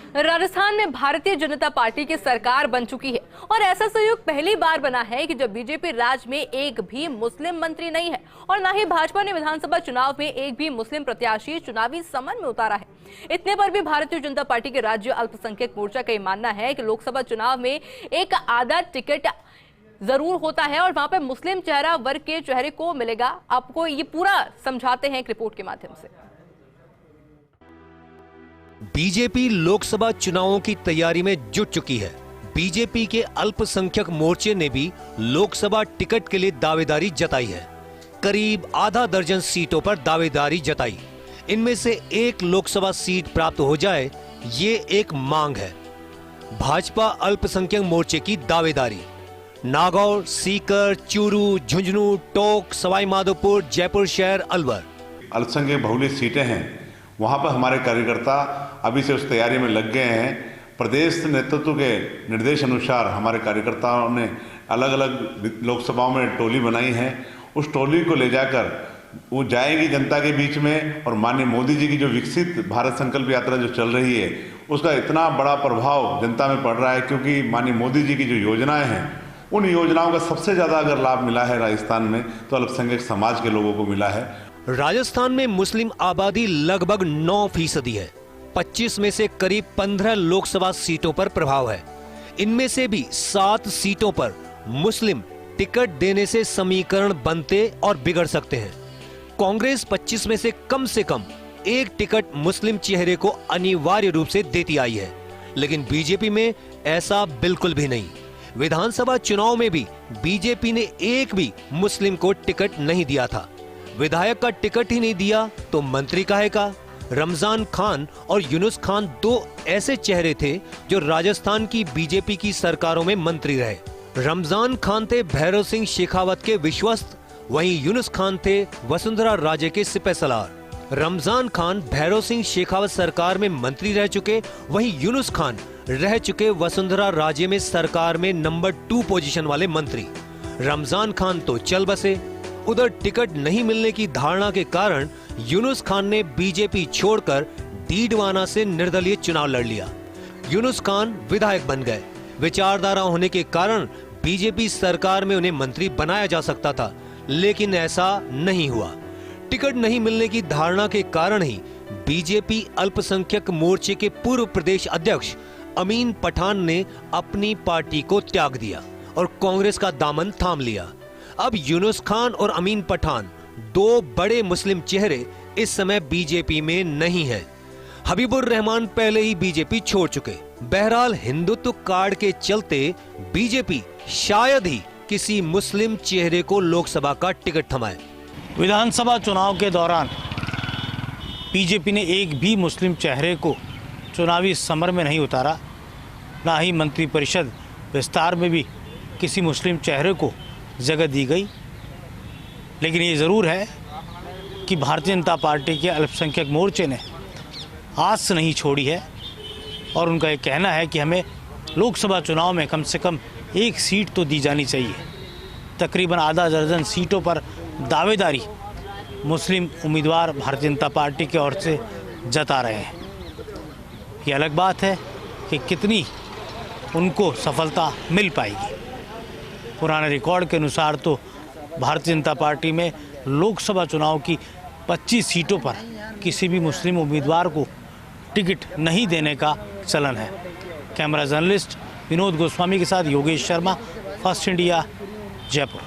राजस्थान में भारतीय जनता पार्टी की सरकार बन चुकी है और ऐसा संयोग पहली बार बना है कि जब बीजेपी राज्य में एक भी मुस्लिम मंत्री नहीं है और न ही भाजपा ने विधानसभा चुनाव में एक भी मुस्लिम प्रत्याशी चुनावी समर में उतारा है। इतने पर भी भारतीय जनता पार्टी के राज्य अल्पसंख्यक मोर्चा का यह मानना है कि लोकसभा चुनाव में एक आधा टिकट जरूर होता है और वहां पर मुस्लिम चेहरा वर्ग के चेहरे को मिलेगा। आपको ये पूरा समझाते हैं एक रिपोर्ट के माध्यम से। बीजेपी लोकसभा चुनावों की तैयारी में जुट चुकी है। बीजेपी के अल्पसंख्यक मोर्चे ने भी लोकसभा टिकट के लिए दावेदारी जताई है। करीब आधा दर्जन सीटों पर दावेदारी जताई। इनमें से एक लोकसभा सीट प्राप्त हो जाए, ये एक मांग है। भाजपा अल्पसंख्यक मोर्चे की दावेदारी नागौर, सीकर, चूरू, झुंझुनू, टोंक, सवाई माधोपुर, जयपुर शहर, अलवर अल्पसंख्यक बहुल्य सीटें हैं। वहाँ पर हमारे कार्यकर्ता अभी से उस तैयारी में लग गए हैं। प्रदेश नेतृत्व के निर्देश अनुसार हमारे कार्यकर्ताओं ने अलग अलग लोकसभाओं में टोली बनाई है। उस टोली को ले जाकर वो जाएगी जनता के बीच में और माननीय मोदी जी की जो विकसित भारत संकल्प यात्रा जो चल रही है उसका इतना बड़ा प्रभाव जनता में पड़ रहा है, क्योंकि माननीय मोदी जी की जो योजनाएं हैं उन योजनाओं का सबसे ज़्यादा अगर लाभ मिला है राजस्थान में तो अल्पसंख्यक समाज के लोगों को मिला है। राजस्थान में मुस्लिम आबादी लगभग 9% है। 25 में से करीब 15 लोकसभा सीटों पर प्रभाव है। इनमें से भी 7 सीटों पर मुस्लिम टिकट देने से समीकरण बनते और बिगड़ सकते हैं। कांग्रेस 25 में से कम एक टिकट मुस्लिम चेहरे को अनिवार्य रूप से देती आई है, लेकिन बीजेपी में ऐसा बिल्कुल भी नहीं। विधानसभा चुनाव में भी बीजेपी ने एक भी मुस्लिम को टिकट नहीं दिया था। विधायक का टिकट ही नहीं दिया तो मंत्री काहे का। रमजान खान और यूनुस खान दो ऐसे चेहरे थे जो राजस्थान की बीजेपी की सरकारों में मंत्री रहे। रमजान खान थे भैरव सिंह शेखावत के विश्वस्त, वहीं यूनुस खान थे वसुंधरा राजे के सिपहसालार। रमजान खान भैरव सिंह शेखावत सरकार में मंत्री रह चुके, वहीं यूनुस खान रह चुके वसुंधरा राजे में सरकार में नंबर 2 पोजीशन वाले मंत्री। रमजान खान तो चल बसे। उधर टिकट नहीं मिलने की धारणा के कारण यूनुस खान ने बीजेपी छोड़कर डीडवाना से निर्दलीय चुनाव लड़ लिया। यूनुस खान विधायक बन गए। विचारधारा होने के कारण बीजेपी सरकार में उन्हें मंत्री बनाया जा सकता था, लेकिन ऐसा नहीं हुआ। टिकट नहीं मिलने की धारणा के कारण ही बीजेपी अल्पसंख्यक मोर्चे के पूर्व प्रदेश अध्यक्ष अमीन पठान ने अपनी पार्टी को त्याग दिया और कांग्रेस का दामन थाम लिया। अब यूनुस खान और अमीन पठान दो बड़े मुस्लिम चेहरे इस समय बीजेपी में नहीं हैं। हबीबुर रहमान पहले ही बीजेपी छोड़ चुके। बहरहाल हिंदुत्व कार्ड के चलते बीजेपी शायद ही किसी मुस्लिम चेहरे को लोकसभा का टिकट थमाए। विधानसभा चुनाव के दौरान बीजेपी ने एक भी मुस्लिम चेहरे को चुनावी समर में नहीं उतारा, ना ही मंत्रिपरिषद विस्तार में भी किसी मुस्लिम चेहरे को जगह दी गई। लेकिन ये ज़रूर है कि भारतीय जनता पार्टी के अल्पसंख्यक मोर्चे ने आस नहीं छोड़ी है और उनका ये कहना है कि हमें लोकसभा चुनाव में कम से कम एक सीट तो दी जानी चाहिए। तकरीबन आधा दर्जन सीटों पर दावेदारी मुस्लिम उम्मीदवार भारतीय जनता पार्टी की ओर से जता रहे हैं। ये अलग बात है कि कितनी उनको सफलता मिल पाएगी। पुराने रिकॉर्ड के अनुसार तो भारतीय जनता पार्टी में लोकसभा चुनाव की 25 सीटों पर किसी भी मुस्लिम उम्मीदवार को टिकट नहीं देने का चलन है। कैमरा जर्नलिस्ट विनोद गोस्वामी के साथ योगेश शर्मा, फर्स्ट इंडिया, जयपुर।